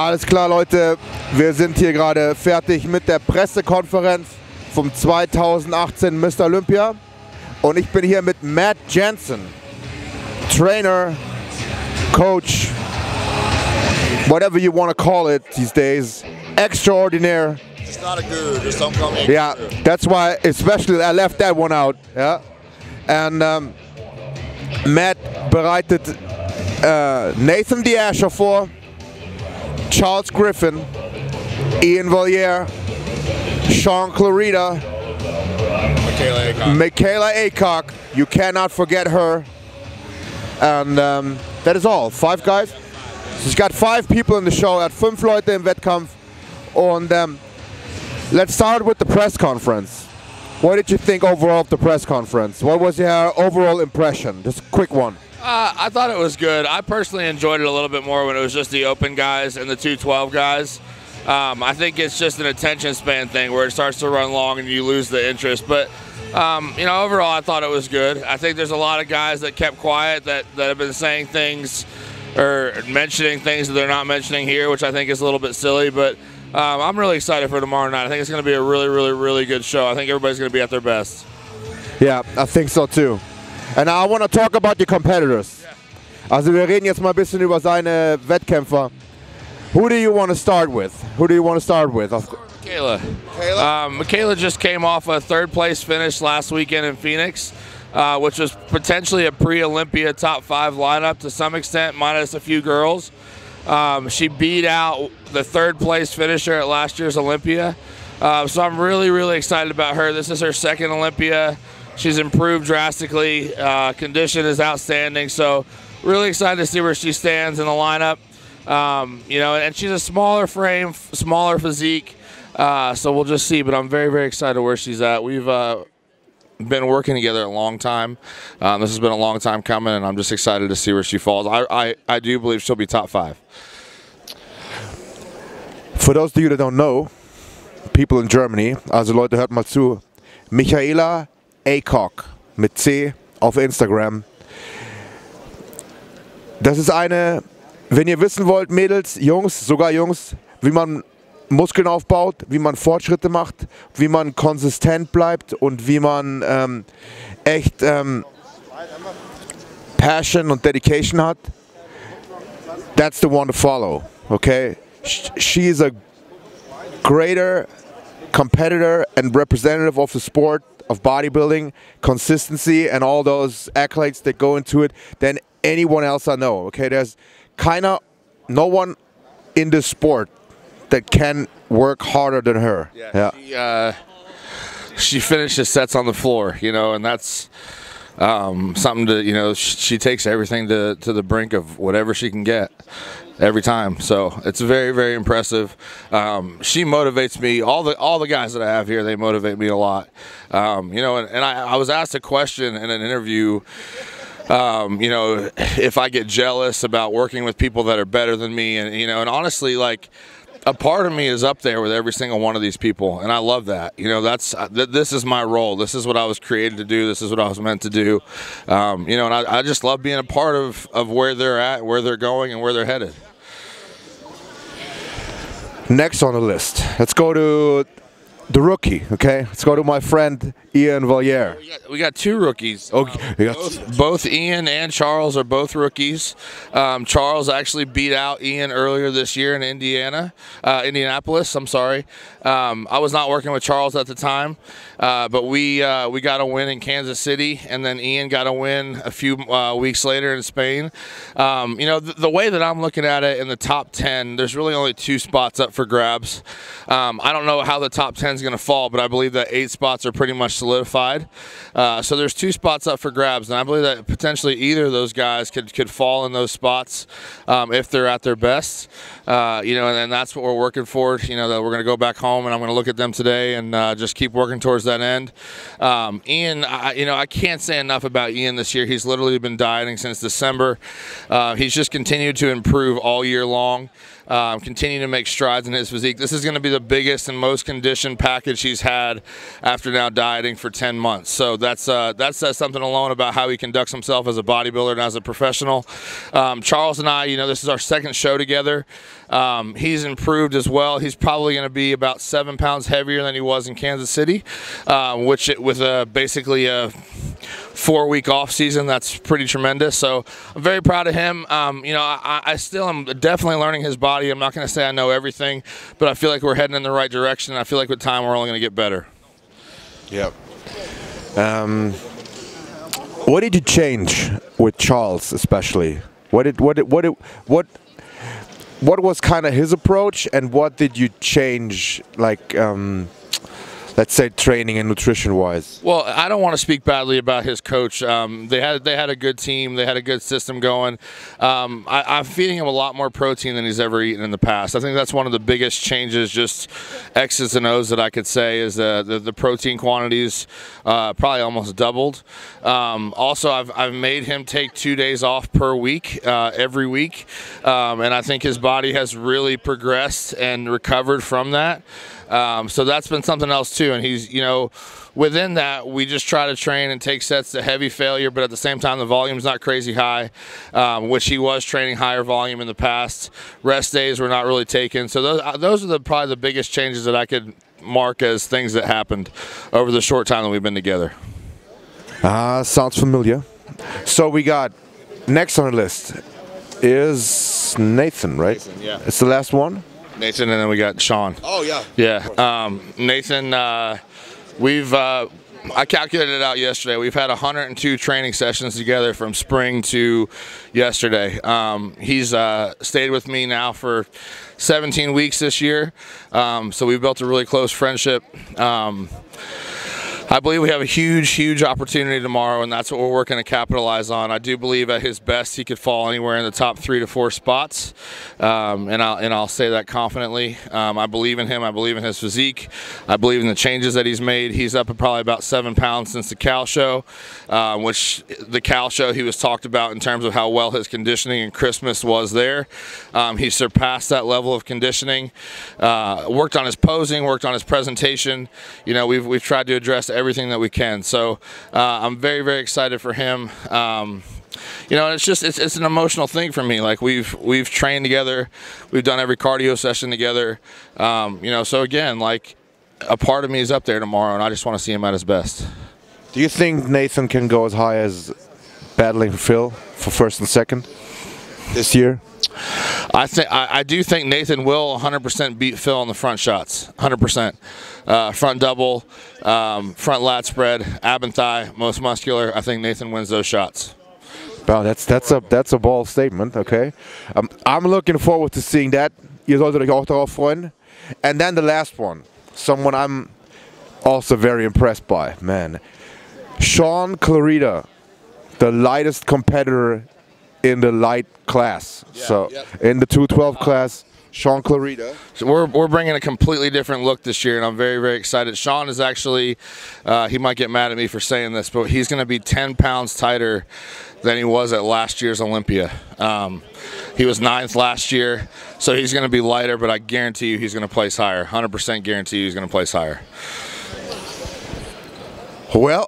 Alles klar, Leute, wir sind hier gerade fertig mit der Pressekonferenz vom 2018 Mr. Olympia und ich bin hier mit Matt Jansen, Trainer, Coach, whatever you want to call it these days, extraordinaire. It's not a guru, just don't call me a Yeah, guru. that's why especially I left that one out. Yeah, and Matt bereitet Nathan D'Asher vor, Charles Griffin, Ian Valliere, Sean Clarita, Michaela Aycock. You cannot forget her. And that is all. 5 guys. He's got 5 people in the show. Er hat 5 Leute im Wettkampf. Und let's start with the press conference. What did you think overall of the press conference? What was your overall impression? Just a quick one. I thought it was good. I personally enjoyed it a little bit more when it was just the open guys and the 212 guys. I think it's just an attention span thing where it starts to run long and you lose the interest. But, you know, overall I thought it was good. I think there's a lot of guys that kept quiet that have been saying things or mentioning things that they're not mentioning here, which I think is a little bit silly. But I'm really excited for tomorrow night. I think it's going to be a really, really, really good show. I think everybody's going to be at their best. Yeah, I think so too. And I want to talk about your competitors. Also wir reden jetzt mal ein bisschen über seine Wettkämpfer. Who do you want to start with? Who do you want to start with? Michaela. Michaela just came off a 3rd place finish last weekend in Phoenix, which was potentially a pre-Olympia top 5 lineup to some extent, minus a few girls. She beat out the 3rd place finisher at last year's Olympia. So I'm really, really excited about her. This is her 2nd Olympia. She's improved drastically. Condition is outstanding. So really excited to see where she stands in the lineup. You know, and she's a smaller frame, smaller physique. So we'll just see. But I'm very, very excited where she's at. We've been working together a long time. This has been a long time coming, and I'm just excited to see where she falls. I do believe she'll be top 5. For those of you that don't know, people in Germany, also Leute, hört mal zu, Michaela Aycock mit C auf Instagram. Das ist eine, wenn ihr wissen wollt, Mädels, Jungs, sogar Jungs, wie man Muskeln aufbaut, wie man Fortschritte macht, wie man konsistent bleibt und wie man echt Passion und Dedication hat. That's the one to follow, okay? She's a greater competitor and representative of the sport of bodybuilding, consistency and all those accolades that go into it than anyone else I know, okay? There's no one in this sport that can work harder than her. Yeah. She finishes sets on the floor, you know, and that's something to, you know, she takes everything to the brink of whatever she can get every time. So it's very, very impressive. She motivates me. All the guys that I have here, they motivate me a lot. You know, and I was asked a question in an interview, you know, if I get jealous about working with people that are better than me, and you know, and honestly, like, a part of me is up there with every single one of these people, and I love that. You know, this is my role. This is what I was created to do. This is what I was meant to do. You know, and I just love being a part of where they're at, where they're going, and where they're headed. Next on the list, let's go to the rookie, okay? Let's go to my friend Ian Valliere. We got 2 rookies. Okay, both Ian and Charles are both rookies. Charles actually beat out Ian earlier this year in Indianapolis. I'm sorry. I was not working with Charles at the time, but we got a win in Kansas City, and then Ian got a win a few weeks later in Spain. You know, the way that I'm looking at it, in the top 10, there's really only 2 spots up for grabs. I don't know how the top 10 is going to fall, but I believe that 8 spots are pretty much solidified. So there's 2 spots up for grabs, and I believe that potentially either of those guys could fall in those spots if they're at their best. You know, and that's what we're working for. You know, that we're going to go back home, and I'm going to look at them today and just keep working towards that end. Ian, you know, I can't say enough about Ian this year. He's literally been dieting since December. He's just continued to improve all year long. Continue to make strides in his physique. This is going to be the biggest and most conditioned package he's had after now dieting for 10 months. So that says something alone about how he conducts himself as a bodybuilder and as a professional. Charles and I, you know, this is our second show together. He's improved as well. He's probably going to be about 7 pounds heavier than he was in Kansas City, which with basically a 4-week off season, that's pretty tremendous. So I'm very proud of him. You know, I still am definitely learning his body. I'm not going to say I know everything, but I feel like we're heading in the right direction. I feel like with time we're only going to get better. Yep. What did you change with Charles, especially? What was kind of his approach, and what did you change, like, let's say, training and nutrition wise? Well, I don't want to speak badly about his coach. They had a good team. They had a good system going. I'm feeding him a lot more protein than he's ever eaten in the past. I think that's one of the biggest changes, just X's and O's that I could say, is the protein quantities probably almost doubled. Also, I've made him take 2 days off per week, every week, and I think his body has really progressed and recovered from that. So that's been something else too, and he's, you know, within that we just try to train and take sets to heavy failure, but at the same time the volume's not crazy high, which he was training higher volume in the past. Rest days were not really taken. So those are probably the biggest changes that I could mark as things that happened over the short time that we've been together. Sounds familiar. So we got next on the list is Nathan, right? Nathan, yeah. It's the last one. Nathan, and then we got Sean. Oh, yeah. Yeah. Nathan, I calculated it out yesterday. We've had 102 training sessions together from spring to yesterday. He's stayed with me now for 17 weeks this year. So we've built a really close friendship. I believe we have a huge opportunity tomorrow, and that's what we're working to capitalize on. I do believe at his best he could fall anywhere in the top 3 to 4 spots, and I'll say that confidently. I believe in him. I believe in his physique. I believe in the changes that he's made. He's up at probably about 7 pounds since the Cal show, which the Cal show he was talked about in terms of how well his conditioning and crispness was there. He surpassed that level of conditioning. Worked on his posing, worked on his presentation. You know, we've tried to address everything that we can. So I'm very excited for him. You know, it's an emotional thing for me. Like we've trained together, we've done every cardio session together. You know, so again, like a part of me is up there tomorrow, and I just want to see him at his best. Do you think Nathan can go as high as battling Phil for first and second this year? I do think Nathan will 100% beat Phil on the front shots. 100%. Front double, front lat spread, ab and thigh, most muscular. I think Nathan wins those shots. Wow, that's a bold statement. Okay, I'm looking forward to seeing that. Ihr solltet euch auch darauf freuen. And then the last one, someone I'm also very impressed by. Man, Sean Clarida, the lightest competitor in the light class. Yeah, so in the 212 class, Sean Clarida. So we're bringing a completely different look this year, and I'm very excited. Sean is actually, he might get mad at me for saying this, but he's going to be 10 pounds tighter than he was at last year's Olympia. He was 9th last year, so he's going to be lighter, but I guarantee you he's going to place higher. 100% guarantee you he's going to place higher. Well,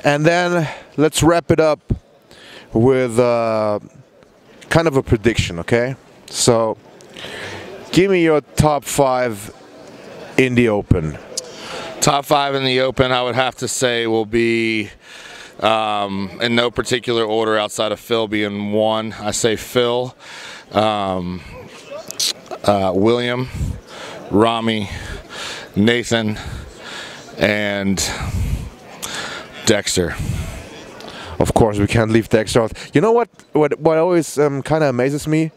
and then let's wrap it up with kind of a prediction, okay? So give me your top 5 in the Open. Top 5 in the Open, I would have to say, will be in no particular order outside of Phil being 1. I say Phil, William, Rami, Nathan, and Dexter. Of course, we can't leave Dexter out. You know what always kind of amazes me?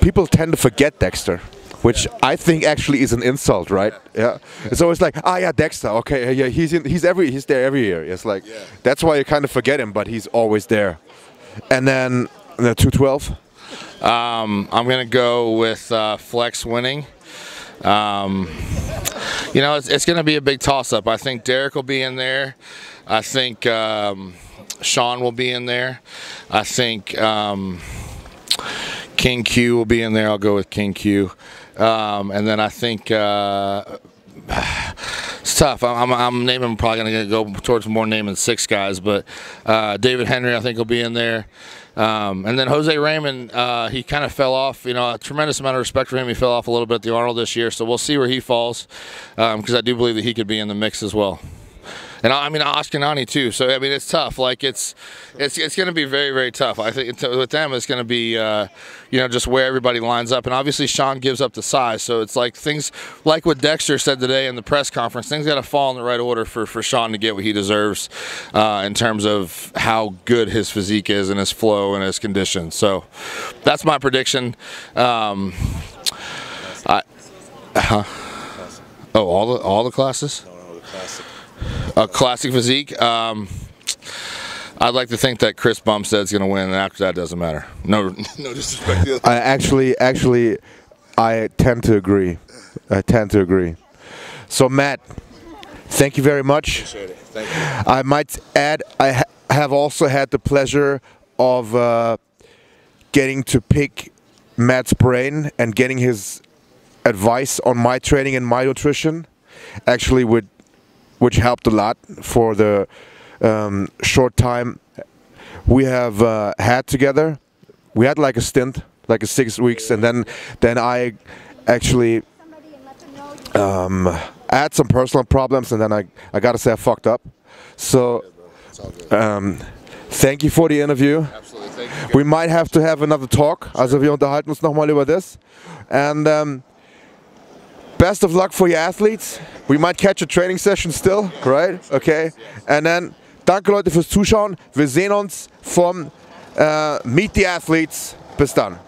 People tend to forget Dexter, which I think actually is an insult, right? Yeah. It's always like, yeah, Dexter. Okay, yeah, he's there every year. It's like that's why you kind of forget him, but he's always there. And then the 212. I'm gonna go with Flex winning. You know, it's gonna be a big toss-up. I think Derek will be in there. I think Sean will be in there. I think King Q will be in there. I'll go with King Q. And then I think It's tough. I'm naming, probably going to go towards more naming 6 guys, but David Henry I think will be in there. And then Jose Raymond, he kind of fell off. You know, a tremendous amount of respect for him. He fell off a little bit at the Arnold this year, so we'll see where he falls, because I do believe that he could be in the mix as well. And I mean Ashkenani too. So I mean it's tough. Like it's going to be very, very tough. I think with them it's going to be you know, just where everybody lines up. And obviously Sean gives up the size, so it's like things like what Dexter said today in the press conference. Things got to fall in the right order for Sean to get what he deserves in terms of how good his physique is and his flow and his condition. So that's my prediction. Oh, all the classes. A classic physique. I'd like to think that Chris Bumstead's going to win, and after that, doesn't matter. No disrespect. Actually, I tend to agree. So, Matt, thank you very much. Appreciate it. Thank you. I might add, I have also had the pleasure of getting to pick Matt's brain and getting his advice on my training and my nutrition. Actually, which helped a lot for the short time we have had together. We had like a stint, like a 6 weeks, and then I actually had some personal problems, and then I gotta say I fucked up. So thank you for the interview. Absolutely, thank you. We might have to have another talk. Also wir unterhalten uns nochmal über das. And best of luck for your athletes. We might catch a training session still, right? Okay. And then, danke Leute fürs Zuschauen. Wir sehen uns vom Meet the Athletes. Bis dann.